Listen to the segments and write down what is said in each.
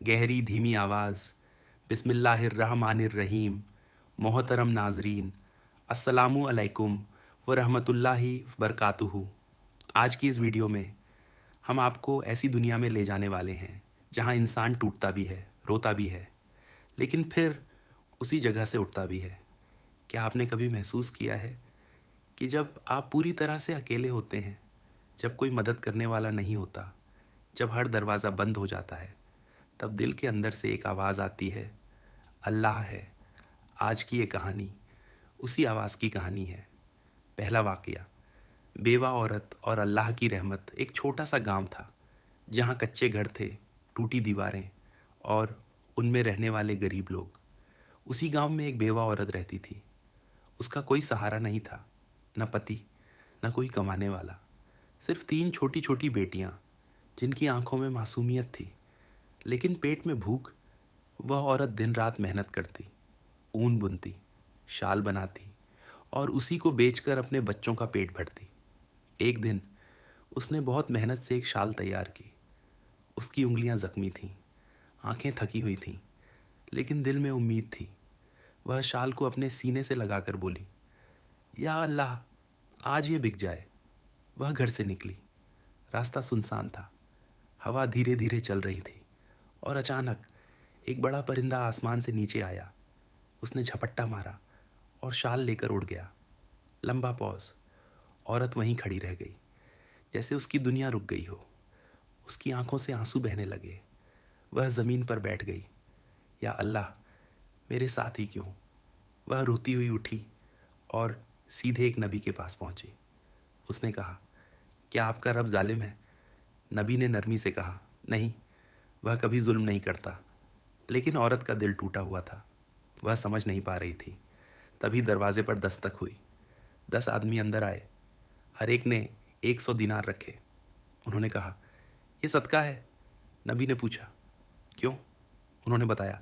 गहरी धीमी आवाज़, बिस्मिल्लाहिर्रहमानिर्रहीम। मोहतरम नाजरीन, अस्सलामु अलैकुम व रहमतुल्लाहि बरकातुहू। आज की इस वीडियो में हम आपको ऐसी दुनिया में ले जाने वाले हैं जहां इंसान टूटता भी है, रोता भी है, लेकिन फिर उसी जगह से उठता भी है। क्या आपने कभी महसूस किया है कि जब आप पूरी तरह से अकेले होते हैं, जब कोई मदद करने वाला नहीं होता, जब हर दरवाज़ा बंद हो जाता है, तब दिल के अंदर से एक आवाज़ आती है, अल्लाह है। आज की ये कहानी उसी आवाज़ की कहानी है। पहला वाक़या, बेवा औरत और अल्लाह की रहमत। एक छोटा सा गांव था जहां कच्चे घर थे, टूटी दीवारें और उनमें रहने वाले गरीब लोग। उसी गांव में एक बेवा औरत रहती थी। उसका कोई सहारा नहीं था, न पति, न कोई कमाने वाला। सिर्फ 3 छोटी छोटी बेटियां जिनकी आंखों में मासूमियत थी, लेकिन पेट में भूख। वह औरत दिन रात मेहनत करती, ऊन बुनती, शाल बनाती और उसी को बेचकर अपने बच्चों का पेट भरती। एक दिन उसने बहुत मेहनत से एक शाल तैयार की। उसकी उंगलियां जख्मी थीं, आंखें थकी हुई थीं, लेकिन दिल में उम्मीद थी। वह शाल को अपने सीने से लगाकर बोली, या अल्लाह, आज ये बिक जाए। वह घर से निकली। रास्ता सुनसान था, हवा धीरे धीरे चल रही थी और अचानक एक बड़ा परिंदा आसमान से नीचे आया। उसने झपट्टा मारा और शाल लेकर उड़ गया। लंबा पॉज। औरत वहीं खड़ी रह गई, जैसे उसकी दुनिया रुक गई हो। उसकी आंखों से आंसू बहने लगे। वह ज़मीन पर बैठ गई। या अल्लाह, मेरे साथ ही क्यों? वह रोती हुई उठी और सीधे एक नबी के पास पहुंची। उसने कहा, क्या आपका रब जालिम है? नबी ने नरमी से कहा, नहीं, वह कभी जुल्म नहीं करता। लेकिन औरत का दिल टूटा हुआ था। वह समझ नहीं पा रही थी। तभी दरवाजे पर दस्तक हुई। 10 आदमी अंदर आए। हर एक ने 100 दिनार रखे। उन्होंने कहा, यह सदका है। नबी ने पूछा, क्यों? उन्होंने बताया,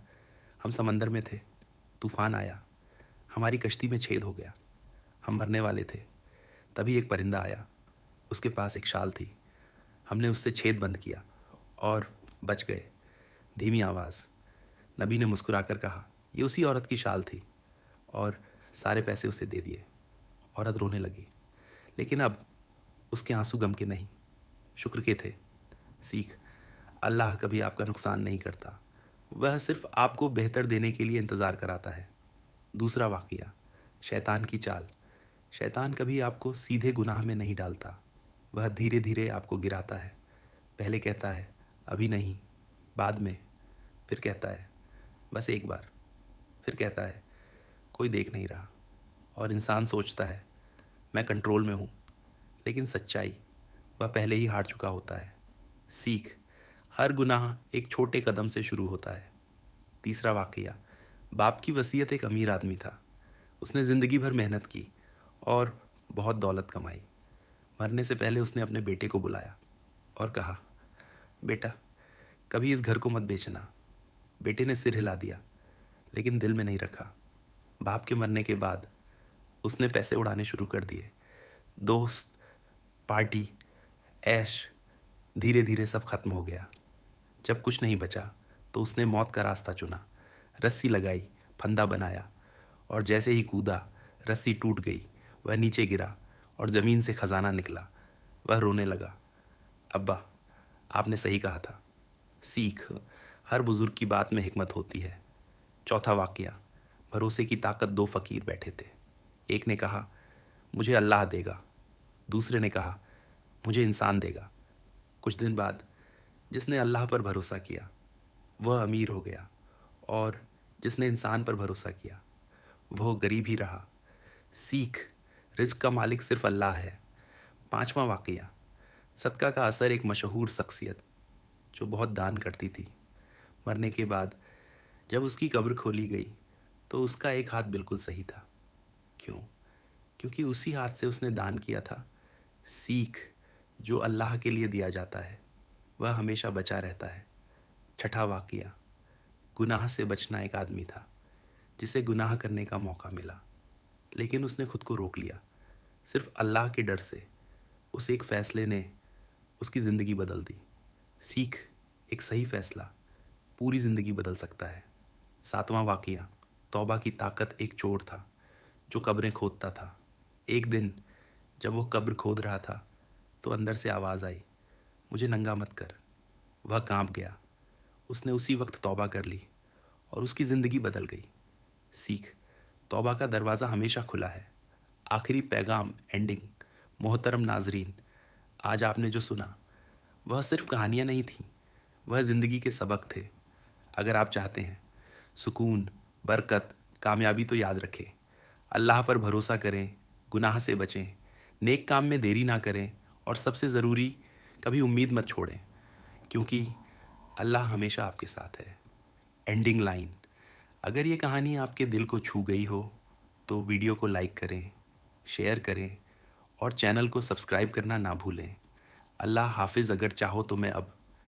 हम समंदर में थे, तूफान आया, हमारी कश्ती में छेद हो गया, हम मरने वाले थे। तभी एक परिंदा आया, उसके पास एक शाल थी, हमने उससे छेद बंद किया और बच गए। धीमी आवाज़। नबी ने मुस्कुराकर कहा, ये उसी औरत की शाल थी, और सारे पैसे उसे दे दिए। औरत रोने लगी, लेकिन अब उसके आंसू गम के नहीं, शुक्र के थे। सीख, अल्लाह कभी आपका नुकसान नहीं करता, वह सिर्फ आपको बेहतर देने के लिए इंतज़ार कराता है। दूसरा वाक़या, शैतान की चाल। शैतान कभी आपको सीधे गुनाह में नहीं डालता, वह धीरे धीरे आपको गिराता है। पहले कहता है, अभी नहीं, बाद में। फिर कहता है, बस एक बार। फिर कहता है, कोई देख नहीं रहा। और इंसान सोचता है, मैं कंट्रोल में हूँ, लेकिन सच्चाई, वह पहले ही हार चुका होता है। सीख, हर गुनाह एक छोटे कदम से शुरू होता है। तीसरा वाक़या, बाप की वसीयत। एक अमीर आदमी था, उसने ज़िंदगी भर मेहनत की और बहुत दौलत कमाई। मरने से पहले उसने अपने बेटे को बुलाया और कहा, बेटा, कभी इस घर को मत बेचना। बेटे ने सिर हिला दिया, लेकिन दिल में नहीं रखा। बाप के मरने के बाद उसने पैसे उड़ाने शुरू कर दिए। दोस्त, पार्टी, ऐश, धीरे धीरे सब खत्म हो गया। जब कुछ नहीं बचा तो उसने मौत का रास्ता चुना। रस्सी लगाई, फंदा बनाया और जैसे ही कूदा, रस्सी टूट गई। वह नीचे गिरा और ज़मीन से खजाना निकला। वह रोने लगा, अब्बा, आपने सही कहा था। सीख, हर बुजुर्ग की बात में हिकमत होती है। चौथा वाक़या, भरोसे की ताकत। 2 फ़कीर बैठे थे। एक ने कहा, मुझे अल्लाह देगा। दूसरे ने कहा, मुझे इंसान देगा। कुछ दिन बाद जिसने अल्लाह पर भरोसा किया वह अमीर हो गया, और जिसने इंसान पर भरोसा किया वह गरीब ही रहा। सीख, रिज़्क़ का मालिक सिर्फ अल्लाह है। पांचवा वाक़या, सदका का असर। एक मशहूर शख्सियत जो बहुत दान करती थी, मरने के बाद जब उसकी कब्र खोली गई तो उसका एक हाथ बिल्कुल सही था। क्यों? क्योंकि उसी हाथ से उसने दान किया था। सीख, जो अल्लाह के लिए दिया जाता है वह हमेशा बचा रहता है। छठा वाक़या, गुनाह से बचना। एक आदमी था जिसे गुनाह करने का मौका मिला, लेकिन उसने खुद को रोक लिया। सिर्फ अल्लाह के डर से उस एक फ़ैसले ने उसकी ज़िंदगी बदल दी। सीख, एक सही फ़ैसला पूरी ज़िंदगी बदल सकता है। 7वां वाक़या, तौबा की ताकत। एक चोर था जो कब्रें खोदता था। एक दिन जब वो कब्र खोद रहा था तो अंदर से आवाज़ आई, मुझे नंगा मत कर। वह कांप गया। उसने उसी वक्त तौबा कर ली और उसकी ज़िंदगी बदल गई। सीख, तौबा का दरवाज़ा हमेशा खुला है। आखिरी पैगाम, एंडिंग। मोहतरम नाजरीन, आज आपने जो सुना वह सिर्फ कहानियाँ नहीं थीं, वह ज़िंदगी के सबक थे। अगर आप चाहते हैं सुकून, बरकत, कामयाबी तो याद रखें, अल्लाह पर भरोसा करें, गुनाह से बचें, नेक काम में देरी ना करें और सबसे ज़रूरी, कभी उम्मीद मत छोड़ें, क्योंकि अल्लाह हमेशा आपके साथ है। एंडिंग लाइन, अगर ये कहानी आपके दिल को छू गई हो तो वीडियो को लाइक करें, शेयर करें और चैनल को सब्सक्राइब करना ना भूलें। अल्लाह हाफिज़। अगर चाहो तो मैं अब